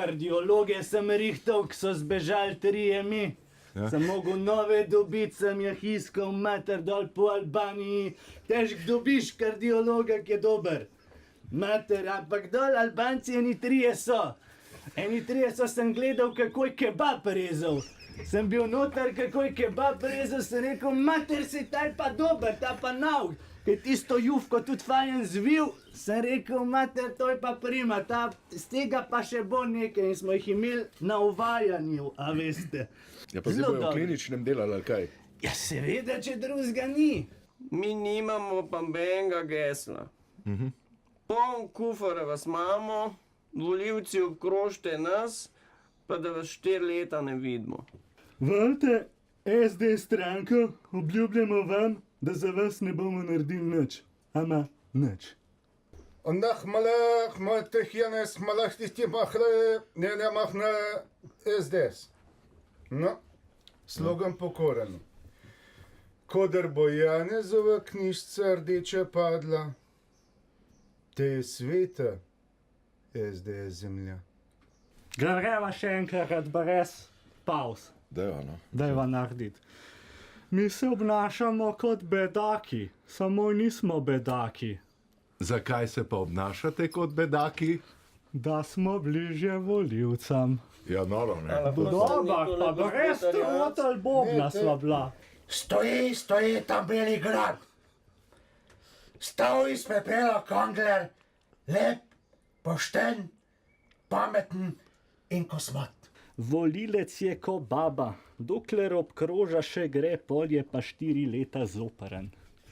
Kardiologe sem rihtal, ki so zbežali 3 mi. Ja. Sem mogel nove dobiti, sem jih iskal mater dol po Albaniji. Težko dobiš kardiologa, ki je dober. Mater, ampak dol Albanci eni 3 so. Eni 3 sem gledal, kako je kebab rezal. Sem bil noter, kako je kebab rezal, sem rekel, mater, si ta pa dober, ta pa nauk. Kaj tisto jufko tudi fajn zvil, sem rekel, mater, to je pa prima, z tega pa še bo nekaj in smo jih imeli na uvajanju, a veste. Ja, pa zdaj bojo v kliničnem delali, ali kaj? Ja, seveda, če drugega ni. Mi nimamo pa benga gesla. Poln kufara vas imamo, volivci obkrožite nas, pa da vas 4 leta ne vidimo. Volite SD stranko, obljubljamo vam, da za vas ne bomo naredili nič. Ama nič. Ondah malach, maltehjenes, malachtisti mahle, ne mahne SDS. No, slogan pokoren. Kodar bo Janezova knjižca rdeča padla, te je sveta SDS zemlja. Greva še enkrat brez pauz. Dajva narediti. Mi se obnašamo kot bedaki, samo nismo bedaki. Zakaj se pa obnašate kot bedaki? Da smo bližje volivcem. Ja, noro, ne. Dobar, pa brez trotel bobna sva bila. Stoji tam beli grad. Stal iz pepela Kangler, lep, pošten, pameten in kosmat. Volilec je ko baba, dokler obkroža še gre, pol je pa 4 leta zoprn.